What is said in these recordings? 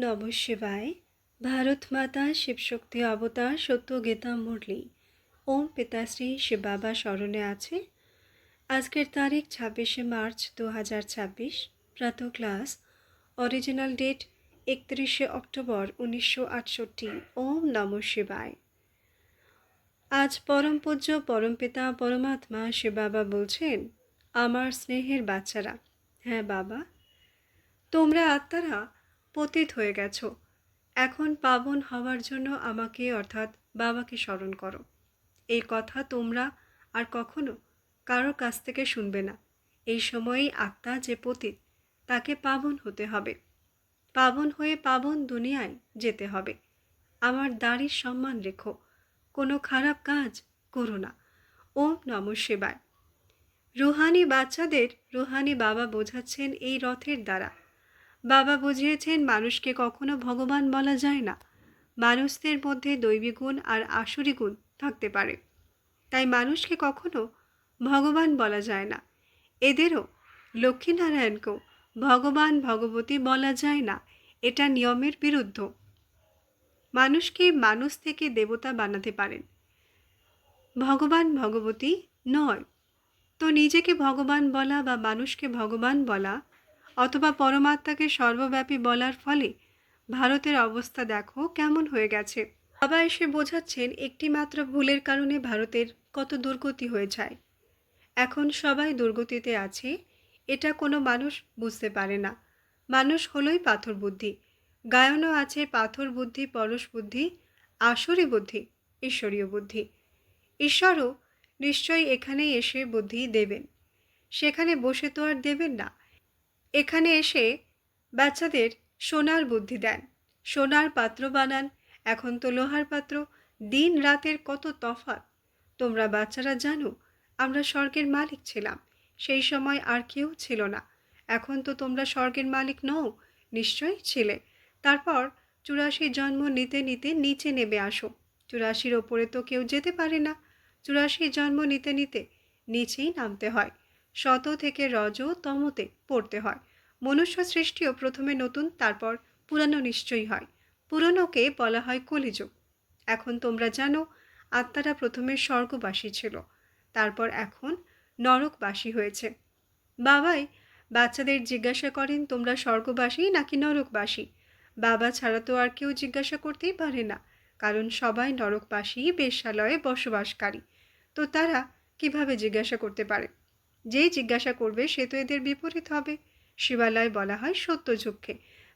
নমঃ শিবায়। ভারত মাতা শিবশক্তি অবতার সত্য গীতা মুরলি। ওম পিতাশ্রী শিব বাবা স্মরণে আছে। আজকের তারিখ 26শে মার্চ 2026। প্রাতঃ ক্লাস। অরিজিনাল ডেট 31শে অক্টোবর 1968। ওম নমঃ শিবায়। আজ পরম পূজ্য পরমপিতা পরমাত্মা শিব বাবা বলছেন, আমার স্নেহের বাচ্চারা, হ্যাঁ বাবা, তোমরা আত্মারা পতিত হয়ে গেছো। এখন পাবন হওয়ার জন্য আমাকে অর্থাৎ বাবাকে স্মরণ করো। এই কথা তোমরা আর কখনো কারোর কাছ থেকে শুনবে না। এই সময়েই আত্মা যে পতিত তাকে পাবন হতে হবে। পাবন হয়ে পাবন দুনিয়ায় যেতে হবে। আমার দাড়ির সম্মান রেখো, কোনো খারাপ কাজ করো না। ওম নমঃ শিবায়। রুহানি বাচ্চাদের রুহানি বাবা বোঝাচ্ছেন এই রথের দ্বারা। বাবা বুঝিয়েছেন মানুষকে কখনো ভগবান বলা যায় না। মানুষদের মধ্যে দৈবী গুণ আর আসুরি গুণ থাকতে পারে, তাই মানুষকে কখনো ভগবান বলা যায় না। এদেরও লক্ষ্মীনারায়ণকেও ভগবান ভগবতী বলা যায় না, এটা নিয়মের বিরুদ্ধ। মানুষকে মানুষ থেকে দেবতা বানাতে পারেন, ভগবান ভগবতী নয়। তো নিজেকে ভগবান বলা বা মানুষকে ভগবান বলা অথবা পরমাত্মাকে সর্বব্যাপী বলার ফলে ভারতের অবস্থা দেখো কেমন হয়ে গেছে। বাবা এসে বোঝাচ্ছেন একটি মাত্র ভুলের কারণে ভারতের কত দুর্গতি হয়ে যায়। এখন সবাই দুর্গতিতে আছে, এটা কোনো মানুষ বুঝতে পারে না। মানুষ হলোই পাথর বুদ্ধি। গায়নও আছে পাথর বুদ্ধি, পরশ বুদ্ধি, আসুরি বুদ্ধি, ঈশ্বরীয় বুদ্ধি। ঈশ্বরও নিশ্চয়ই এখানেই এসে বুদ্ধি দেবেন, সেখানে বসে তো আর দেবেন না। এখানে এসে বাচ্চাদের সোনার বুদ্ধি দেন, সোনার পাত্র বানান। এখন তো লোহার পাত্র। দিন রাতের কত তফাৎ। তোমরা বাচ্চারা জানো, আমরা স্বর্গের মালিক ছিলাম, সেই সময় আর কেউ ছিল না। এখন তো তোমরা স্বর্গের মালিক নও, নিশ্চয়ই ছিলে। তারপর 84 জন্ম নিতে নিতে নিচে নেমে আসো। 84-র ওপরে তো কেউ যেতে পারে না। 84 জন্ম নিতে নিতে নিচেই নামতে হয়। শত থেকে রজ তমতে পড়তে হয়। মনুষ্য সৃষ্টিও প্রথমে নতুন, তারপর পুরানো নিশ্চয়ই হয়। পুরনোকে বলা হয় কলিযুগ। এখন তোমরা জানো, আত্মারা প্রথমে স্বর্গবাসী ছিল, তারপর এখন নরকবাসী হয়েছে। বাবাই বাচ্চাদের জিজ্ঞাসা করেন, তোমরা স্বর্গবাসী নাকি নরকবাসী? বাবা ছাড়া তো আর কেউ জিজ্ঞাসা করতেই পারে না, কারণ সবাই নরকবাসী, বেশ্যালয়ে বসবাসকারী। তো তারা কিভাবে জিজ্ঞাসা করতে পারে? যেই জিজ্ঞাসা করবে সে তো এদের বিপরীত হবে। শিবালয় বলা হয় সত্যযুগকে,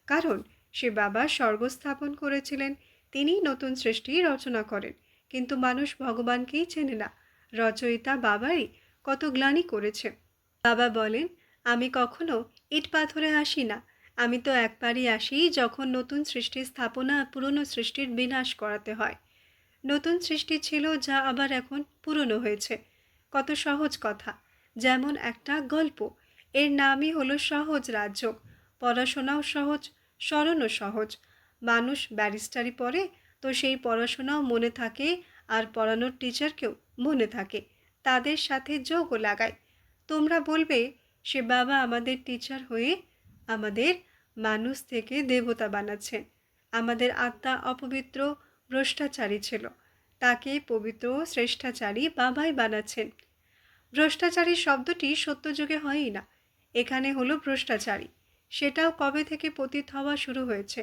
কারণ সে বাবা স্বর্গ স্থাপন করেছিলেন, তিনিই নতুন সৃষ্টি রচনা করেন। কিন্তু মানুষ ভগবানকেই চেনে না। রচয়িতা বাবাই কত গ্লানি করেছে। বাবা বলেন, আমি কখনো ইট পাথরে আসি না, আমি তো একবারই আসি যখন নতুন সৃষ্টির স্থাপনা পুরনো সৃষ্টির বিনাশ করাতে হয়। নতুন সৃষ্টি ছিল যা আবার এখন পুরনো হয়েছে। কত সহজ কথা, যেমন একটা গল্প। এর নামই হলো সহজ রাজ্য। পড়াশোনাও সহজ, স্মরণও সহজ। মানুষ ব্যারিস্টারি পড়ে তো সেই পড়াশোনাও মনে থাকে, আর পড়ানোর টিচারকেও মনে থাকে, তাদের সাথে যোগও লাগায়। তোমরা বলবে, সে বাবা আমাদের টিচার হয়ে আমাদের মানুষ থেকে দেবতা বানাচ্ছেন। আমাদের আত্মা অপবিত্র ভ্রষ্টাচারী ছিল, তাকে পবিত্র শ্রেষ্ঠাচারী বাবাই বানাচ্ছেন। ভ্রষ্টাচারী শব্দটি সত্যযুগে হয়ই না, এখানে হলো ভ্রষ্টাচারী। সেটাও কবে থেকে পতিত হওয়া শুরু হয়েছে?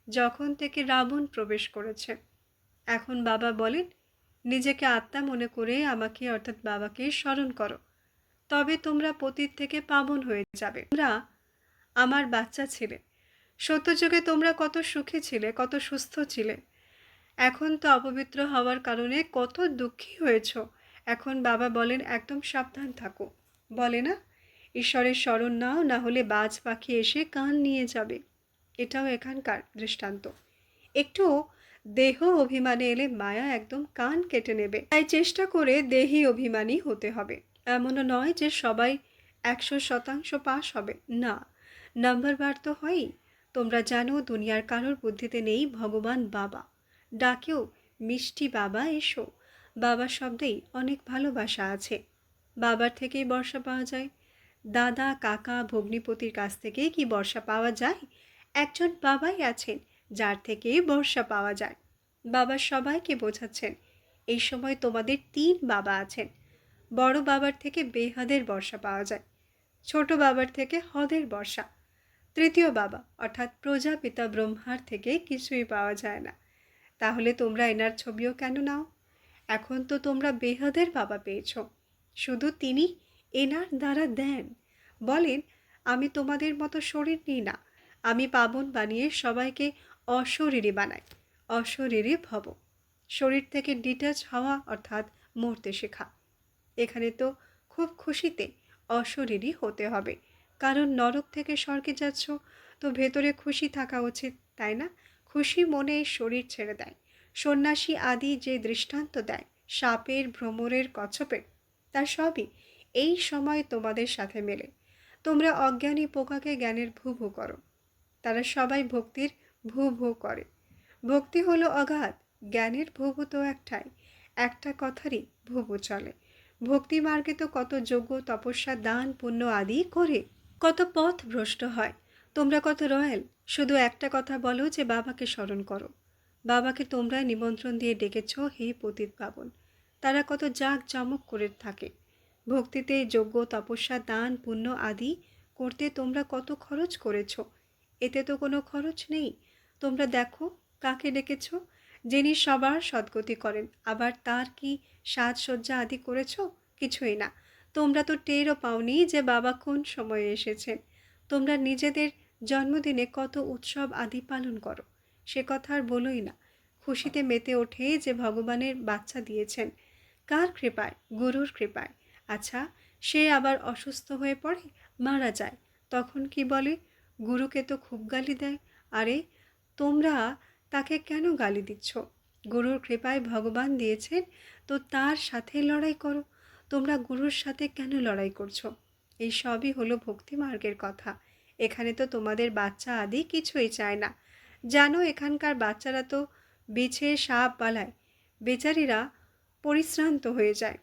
যখন থেকে রাবণ প্রবেশ করেছে। এখন বাবা বলেন, নিজেকে আত্মা মনে করে আমাকে অর্থাৎ বাবাকে স্মরণ করো, তবে তোমরা পতিত থেকে পাবন হয়ে যাবে। তোমরা আমার বাচ্চা ছিলে। সত্যযুগে তোমরা কত সুখী ছিলে, কত সুস্থ ছিলে। এখন তো অপবিত্র হওয়ার কারণে কত দুঃখী হয়েছ। এখন বাবা বলেন, একদম সাবধান থাকো। বলে না, ঈশ্বরের শরণ নাও, না হলে বাজ পাখি এসে কান নিয়ে যাবে। এটাও এখানকার দৃষ্টান্ত। একটু দেহ অভিমানে এলে মায়া একদম কান কেটে নেবে। তাই চেষ্টা করে দেহি অভিমানী হতে হবে। এমনও নয় যে সবাই 100% পাস হবে, না, নাম্বার বার তো হয়ই। তোমরা জানো, দুনিয়ার কারোর বুদ্ধিতে নেই ভগবান বাবা। ডাকেও মিষ্টি বাবা এসো। বাবা শব্দেই অনেক ভালোবাসা আছে। বাবার থেকেই বর্ষা পাওয়া যায়। দাদা কাকা ভগ্নিপতির কাছ থেকে কি বর্ষা পাওয়া যায়? একজন বাবাই আছেন, যার থেকে বর্ষা পাওয়া যায়। বাবা সবাইকে বোঝাচ্ছেন এই সময় তোমাদের 3 বাবা আছেন। বড় বাবার থেকে বেহাদের বর্ষা পাওয়া যায়, ছোট বাবার থেকে হদের বর্ষা, তৃতীয় বাবা অর্থাৎ প্রজাপিতা ব্রহ্মার থেকে কিছুই পাওয়া যায় না। তাহলে তোমরা এনার ছবিও কেন নাও? এখন তো তোমরা বেহাদের বাবা পেয়েছ, শুধু তিনি এনার দ্বারা দেন। বলেন, আমি তোমাদের মতো শরীর নিই না, আমি পাবন বানিয়ে সবাইকে অশরীরী বানাই। অশরীরী ভব, শরীর থেকে ডিটাচ হওয়া অর্থাৎ মরতে শেখা। এখানে তো খুব খুশিতে অশরীরী হতে হবে, কারণ নরক থেকে স্বর্গে যাচ্ছ, তো ভেতরে খুশি থাকা উচিত, তাই না? খুশি মনে শরীর ছেড়ে দেয়। সন্ন্যাসী আদি যে দৃষ্টান্ত দেয় সাপের, ভ্রমরের, কচ্ছপের, তার সবই এই সময় তোমাদের সাথে মেলে। তোমরা অজ্ঞানী পোকাকে জ্ঞানের ভূ ভূ করো, তারা সবাই ভক্তির ভূ ভূ করে। ভক্তি হলো অগাধ, জ্ঞানের ভূ ভূ তো একটাই, একটা কথারই ভূ ভূ চলে। ভক্তি মার্গে তো কত যজ্ঞ, তপস্যা, দান, পুণ্য আদি করে কত পথ ভ্রষ্ট হয়। তোমরা কত রয়্যাল, শুধু একটা কথা বলো যে বাবাকে স্মরণ করো। বাবাকে তোমরা নিমন্ত্রণ দিয়ে ডেকেছ, হে পতিত পাবন। তারা কত জাঁক জমক করে থাকে। ভক্তিতে যজ্ঞ, তপস্যা, দান, পুণ্য আদি করতে তোমরা কত খরচ করেছ। এতে তো কোনো খরচ নেই। তোমরা দেখো কাকে ডেকেছ, যিনি সবার সদ্গতি করেন। আবার তার কি সাজসজ্জা আদি করেছ? কিছুই না। তোমরা তো টেরও পাওনি যে বাবা কোন সময়ে এসেছেন। তোমরা নিজেদের জন্মদিনে কত উৎসব আদি পালন করো, সে কথা আর বলোই না। খুশিতে মেতে ওঠে যে ভগবানের বাচ্চা দিয়েছেন। কার কৃপায়? গুরুর কৃপায়। আচ্ছা, সে আবার অসুস্থ হয়ে পড়ে, মারা যায়, তখন কি বলে? গুরুকে তো খুব গালি দেয়। আরে তোমরা তাকে কেন গালি দিচ্ছ? গুরুর কৃপায় ভগবান দিয়েছেন, তো তার সাথে লড়াই করো। তোমরা গুরুর সাথে কেন লড়াই করছো? এই সবই হলো ভক্তি মার্গের কথা। এখানে তো তোমাদের বাচ্চা আদি কিছুই চায় না। জানো, এখানকার বাচ্চারা তো বিছে সাপ বালায় বেচারিরা পরিশ্রান্ত হয়ে যায়।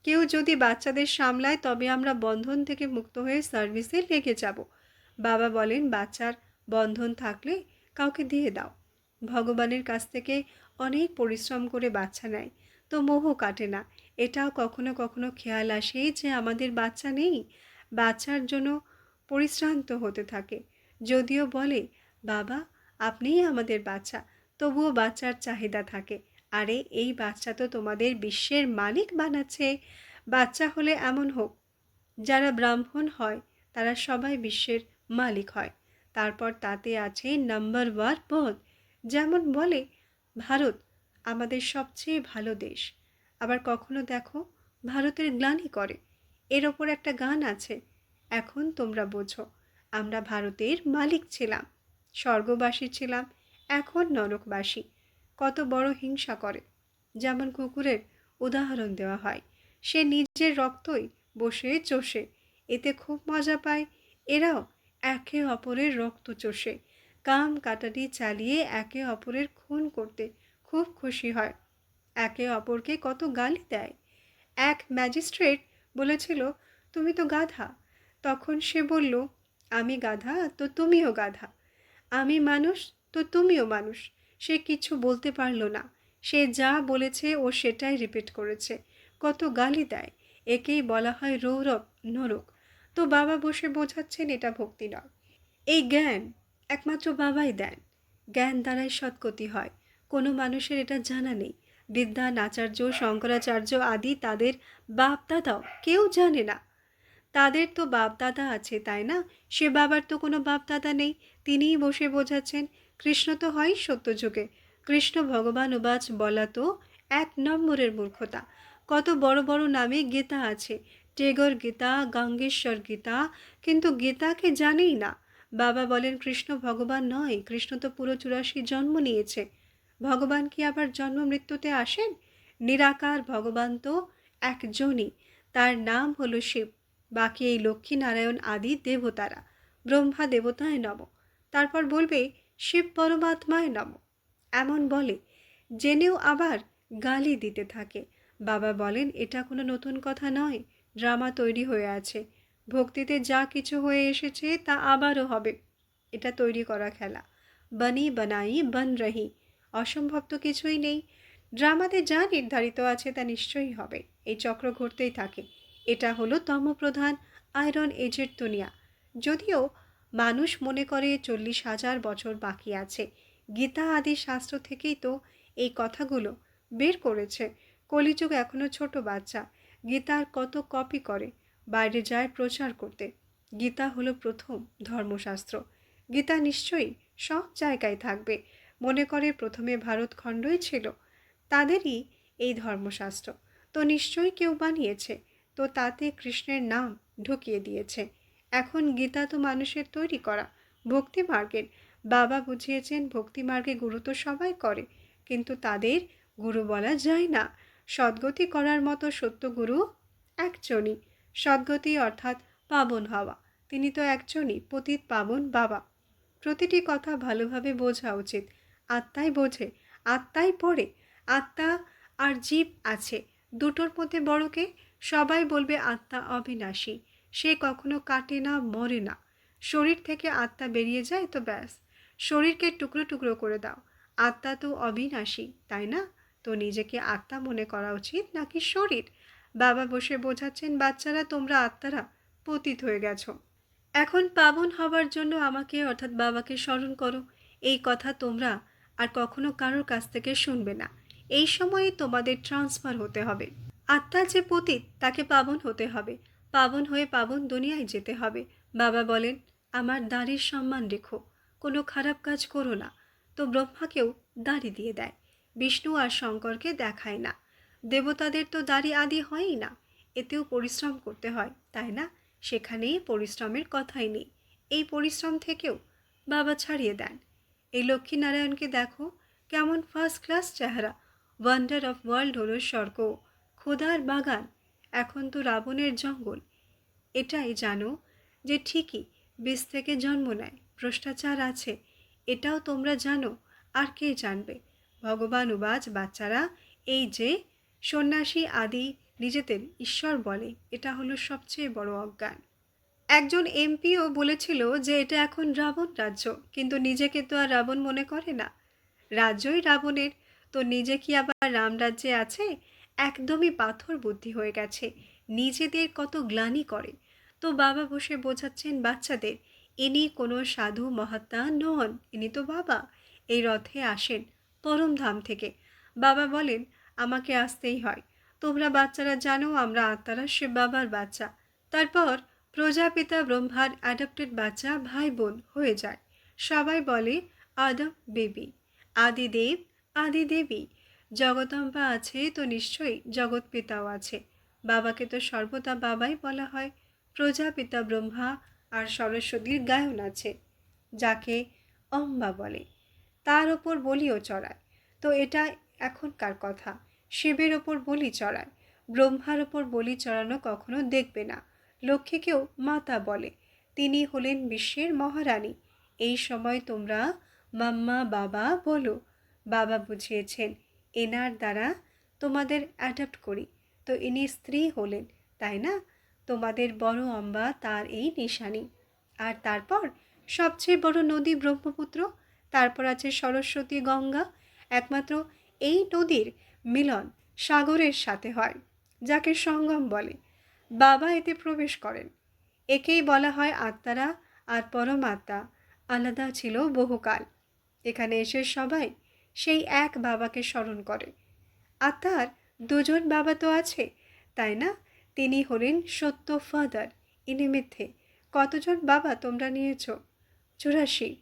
কেউ যদি বাচ্চাদের সামলায় তবে আমরা বন্ধন থেকে মুক্ত হয়ে সার্ভিসে লেগে যাব। বাবা বলেন, বাচ্চার বন্ধন থাকলে কাউকে দিয়ে দাও। ভগবানের কাছ থেকে অনেক পরিশ্রম করে বাচ্চা নেয়, তো মোহ কাটে না। এটাও কখনো কখনো খেয়াল আসে যে আমাদের বাচ্চা নেই, বাচ্চার জন্য পরিশ্রান্ত হতে থাকে। যদিও বলে, বাবা আপনিই আমাদের বাচ্চা, তবুও বাচ্চার চাহিদা থাকে। আরে এই বাচ্চা তো তোমাদের বিশ্বের মালিক বানাচ্ছে। বাচ্চা হলে এমন হোক, যারা ব্রাহ্মণ হয় তারা সবাই বিশ্বের মালিক হয়। তারপর তাতে আছে নাম্বার 1 পদ। যেমন বলে, ভারত আমাদের সবচেয়ে ভালো দেশ। আবার কখনো দেখো ভারতের গ্লানি করে। এর ওপর একটা গান আছে, এখন তোমরা বোঝো। আমরা ভারতের মালিক ছিলাম, স্বর্গবাসী ছিলাম, এখন নরকবাসী। কত বড় হিংসা করে। যেমন কুকুরের উদাহরণ দেওয়া হয়, সে নিজের রক্তই বসে চষে, এতে খুব মজা পায়। এরাও একে অপরের রক্ত চষে, কাম কাটারি চালিয়ে একে অপরের খুন করতে খুব খুশি হয়। একে অপরকে কত গালি দেয়। এক ম্যাজিস্ট্রেট বলেছিল, তুমি তো গাধা। তখন সে বলল, আমি গাধা তো তুমিও গাধা, আমি মানুষ তো তুমিও মানুষ। সে কিছু বলতে পারল না। সে যা বলেছে ও সেটাই রিপিট করেছে। কত গালি দেয়। একেই বলা হয় রৌরব, নরক। তো বাবা বসে বোঝাচ্ছেন এটা ভক্তি নয়। এই জ্ঞান একমাত্র বাবাই দেন। জ্ঞান দ্বারাই সৎগতি হয়। কোনো মানুষের এটা জানা নেই। বিদ্যান আচার্য, শঙ্করাচার্য আদি তাদের বাপ দাদাও কেউ জানে না। তাদের তো বাপ দাদা আছে, তাই না? সে বাবার তো কোনো বাপ দাদা নেই। তিনিই বসে বোঝাচ্ছেন। কৃষ্ণ তো হয় সত্যযুগে। কৃষ্ণ ভগবান উবাচ বলা তো 1 নম্বরের মূর্খতা। কত বড় বড় নামে গীতা আছে, টেগর গীতা, গঙ্গেশ্বর গীতা, কিন্তু গীতাকে জানেই না। বাবা বলেন, কৃষ্ণ ভগবান নয়, কৃষ্ণ তো পুরো 84 জন্ম নিয়েছে। ভগবান কি আবার জন্ম মৃত্যুতে আসেন? নিরাকার ভগবান তো একজনই, তার নাম হলো শিব। বাকি এই লক্ষ্মী নারায়ণ আদি দেবতারা। ব্রহ্মা দেবতায় নম, তারপর বলবে শিব পরমাত্মায় নম। এমন বলে, জেনেও আবার গালি দিতে থাকে। বাবা বলেন, এটা কোনো নতুন কথা নয়, ড্রামা তৈরি হয়ে আছে। ভক্তিতে যা কিছু হয়ে এসেছে তা আবারও হবে। এটা তৈরি করা খেলা। বনি বনাই বন রহি। অসম্ভব তো কিছুই নেই। ড্রামাতে যা নির্ধারিত আছে তা নিশ্চয়ই হবে। এই চক্র ঘুরতেই থাকে। এটা হলো তমপ্রধান আয়রন এজের দুনিয়া। যদিও মানুষ মনে করে 40,000 বছর বাকি আছে। গীতা আদি শাস্ত্র থেকেই তো এই কথাগুলো বের করেছে। কলিযুগ এখনো ছোট বাচ্চা। গীতার কত কপি করে, বাইরে যায় প্রচার করতে। গীতা হলো প্রথম ধর্মশাস্ত্র। গীতা নিশ্চয়ই সব জায়গায় থাকবে। মনে করে প্রথমে ভারতখণ্ডই ছিল, তাদেরই এই ধর্মশাস্ত্র। তো নিশ্চয়ই কেউ বানিয়েছে, তো তাতে কৃষ্ণের নাম ঢুকিয়ে দিয়েছে। এখন গীতা তো মানুষের তৈরি করা, ভক্তিমার্গের। বাবা বুঝিয়েছেন ভক্তিমার্গে গুরু তো সবাই করে, কিন্তু তাদের গুরু বলা যায় না। সদ্গতি করার মতো সত্য গুরু একজনই। সদ্গতি অর্থাৎ পাবন হওয়া, তিনি তো একজনই, পতিত পাবন বাবা। প্রতিটি কথা ভালোভাবে বোঝা উচিত। আত্মাই বোঝে, আত্মাই পড়ে। আত্মা আর জীব আছে, দুটোর মধ্যে বড়কে। সবাই বলবে আত্মা অবিনাশী, সে কখনো কাটে না, মরে না। শরীর থেকে আত্মা বেরিয়ে যায় তো ব্যাস। শরীরকে টুকরো টুকরো করে দাও। আত্মা তো অবিনাশী, তাই না? তো নিজেকে আত্মা মনে করা উচিত নাকি শরীর? বাবা বসে বোঝাচ্ছেন, বাচ্চারা তোমরা আত্মারা পতিত হয়ে গেছো। এখন পাবন হবার জন্য আমাকে অর্থাৎ বাবাকে স্মরণ করো। এই কথা তোমরা আর কখনো কারোর কাছ থেকে শুনবে না। এই সময়ে তোমাদের ট্রান্সফার হতে হবে। আত্মা যে পতিত তাকে পাবন হতে হবে। পাবন হয়ে পাবন দুনিয়ায় যেতে হবে। বাবা বলেন, আমার দাড়ির সম্মান রেখো, কোনো খারাপ কাজ করো না। তো ব্রহ্মাকেও দাড়ি দিয়ে দেয়, বিষ্ণু আর শঙ্করকে দেখায় না। দেবতাদের তো দাড়ি আদি হয়ই না, এতেও পরিশ্রম করতে হয়, তাই না? সেখানে পরিশ্রমের কথাই নেই। এই পরিশ্রম থেকেও বাবা ছাড়িয়ে দেন। এই লক্ষ্মীনারায়ণকে দেখো, কেমন ফার্স্ট ক্লাস চেহারা। ওয়ান্ডার অফ ওয়ার্ল্ড হলো স্বর্গ, খোদার বাগান। এখন তো রাবণের জঙ্গল। এটাই জানো যে ঠিকই বীজ থেকে জন্ম নেয়, ভ্রষ্টাচার আছে, এটাও তোমরা জানো। আর কে জানবে? ভগবান উবাচ, বাচ্চারা, এই যে সন্ন্যাসী আদি নিজেদের ঈশ্বর বলে, এটা হলো সবচেয়ে বড় অজ্ঞান। একজন এমপিও বলেছিল যে এটা এখন রাবণ রাজ্য, কিন্তু নিজেকে তো আর রাবণ মনে করে না। রাজ্যই রাবণের, তো নিজে কি আবার রাম রাজ্যে আছে? একদমই পাথর বুদ্ধি হয়ে গেছে, নিজেদের কত গ্লানি করে। তো বাবা বসে বোঝাচ্ছেন বাচ্চাদের, ইনি কোনো সাধু মহাত্মা নন, ইনি তো বাবা। এই রথে আসেন পরমধাম থেকে। বাবা বলেন, আমাকে আসতেই হয়। তোমরা বাচ্চারা জানো আমরা আত্মারা শিব বাবার বাচ্চা। তারপর প্রজাপিতা ব্রহ্মার অ্যাডাপ্টেড বাচ্চা ভাই বোন হয়ে যায়। সবাই বলে আদম বেবি, আদিদেব আদিদেবী। জগদম্বা আছে তো নিশ্চয়ই জগৎ পিতাও আছে। বাবাকে তো সর্বদা বাবাই বলা হয়। প্রজাপিতা ব্রহ্মা আর সরস্বতীর গায়ন আছে, যাকে অম্বা বলে। তার ওপর বলিও চড়ায়। তো এটা এখনকার কথা। শিবের ওপর বলি চড়ায়, ব্রহ্মার ওপর বলি চড়ানো কখনো দেখবে না। লক্ষ্মীকেও মাতা বলে, তিনি হলেন বিশ্বের মহারানী। এই সময় তোমরা মাম্মা বাবা বলো। বাবা বুঝিয়েছেন, এনার দ্বারা তোমাদের অ্যাডাপ্ট করি। তো ইনি স্ত্রী হলেন, তাই না? তোমাদের বড় অম্বা তার এই নিশানি। আর তারপর সবচেয়ে বড় নদী ব্রহ্মপুত্র, তারপর আছে সরস্বতী গঙ্গা। একমাত্র এই নদীর মিলন সাগরের সাথে হয়, যাকে সঙ্গম বলে। বাবা এতে প্রবেশ করেন। একেই বলা হয় আত্মারা আর পরমাত্মা আলাদা ছিল বহুকাল। এখানে এসে সবাই সেই এক বাবাকে স্মরণ করে। আত্মার দুজন বাবা তো আছে, তাই না? তিনি হলেন সত্য ফাদার, ইনি মিথ্যে। কতজন বাবা তোমরা নিয়েছ? 84।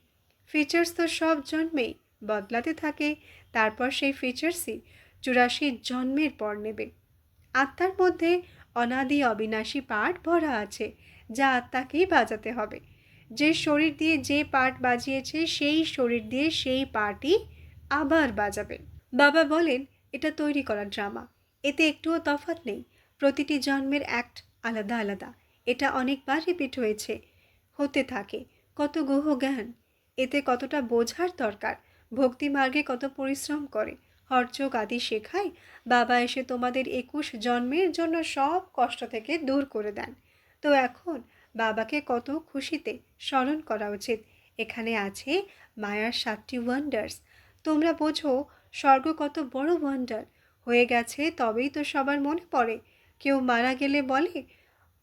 ফিচার্স তো সব জন্মেই বদলাতে থাকে, তারপর সেই ফিচার্সই 84 জন্মের পর নেবে। আত্মার মধ্যে অনাদি অবিনাশী পার্ট ভরা আছে, যা আত্মাকেই বাজাতে হবে। যে শরীর দিয়ে যে পার্ট বাজিয়েছে সেই শরীর দিয়ে সেই পার্টই আবার বাজাবে। বাবা বলেন, এটা তৈরি করা ড্রামা, এতে একটুও তফাৎ নেই। প্রতিটি জন্মের অ্যাক্ট আলাদা আলাদা। এটা অনেকবার রিপিট হয়েছে, হতে থাকে। কত গুহ জ্ঞান, এতে কতটা বোঝার দরকার। ভক্তি মার্গে কত পরিশ্রম করে, হরযোগ আদি শেখায়। বাবা এসে তোমাদের 21 জন্মের জন্য সব কষ্ট থেকে দূর করে দেন। তো এখন বাবাকে কত খুশিতে স্মরণ করা উচিত। এখানে আছে মায়ার 7টি ওয়ান্ডার্স। তোমরা বোঝো স্বর্গ কত বড় ওয়ান্ডার হয়ে গেছে, তবেই তো সবার মনে পড়ে। কেউ মারা গেলে বলে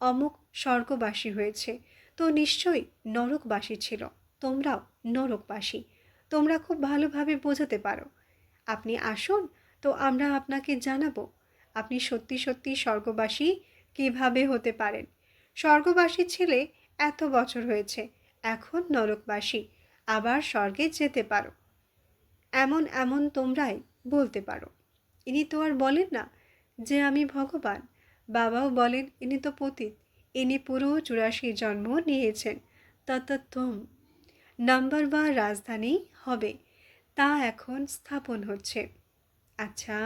অমুক স্বর্গবাসী হয়েছে, তো নিশ্চয়ই নরকবাসী ছিল। তোমরাও নরকবাসী। তোমরা খুব ভালোভাবে বোঝাতে পারো। আপনি আসুন, তো আমরা আপনাকে জানাবো আপনি সত্যি সত্যি স্বর্গবাসী কিভাবে হতে পারেন। স্বর্গবাসী ছেলে এত বছর হয়েছে, এখন নরকবাসী, আবার স্বর্গে যেতে পারো। এমন এমন তোমরাই বলতে পারো। ইনি তো আর বলেন না যে আমি ভগবান। বাবাও বলেন ইনি তো পতিত, ইনি পুরো 84 জন্ম নিয়েছেন। ততত্বম নাম্বার বা রাজধানী হবে, তা এখন স্থাপন হচ্ছে। আচ্ছা,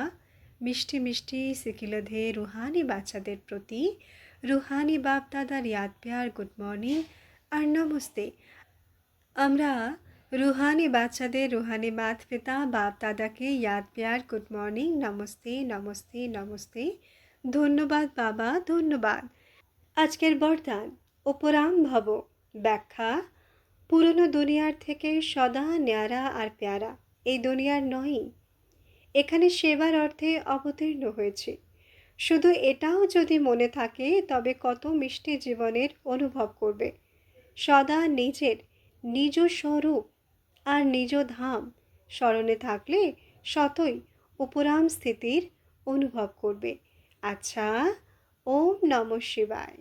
মিষ্টি মিষ্টি সিকিলধে রুহানি বাচ্চাদের প্রতি রুহানি বাপ দাদার ইয়াদ প্যার গুড মর্নিং আর নমস্তে। আমরা রুহানি বাচ্চাদের রুহানি মাত পিতা বাপ দাদাকে ইয়াদ প্যার গুড মর্নিং নমস্তে নমস্তে নমস্তে। ধন্যবাদ বাবা, ধন্যবাদ। আজকের বরদান অপরাম ভব। ব্যাখ্যা: পুরনো দুনিয়ার থেকে সদা ন্যারা আর প্যারা এই দুনিয়ার নয়ই, এখানে সেবার অর্থে অবতীর্ণ হয়েছে। শুধু এটাও যদি মনে থাকে তবে কত মিষ্টি জীবনের অনুভব করবে। সদা নিজের নিজ স্বরূপ আর নিজ ধাম স্মরণে থাকলে শতই উপরাম স্থিতির অনুভব করবে। আচ্ছা, ওম নমঃ শিবায়।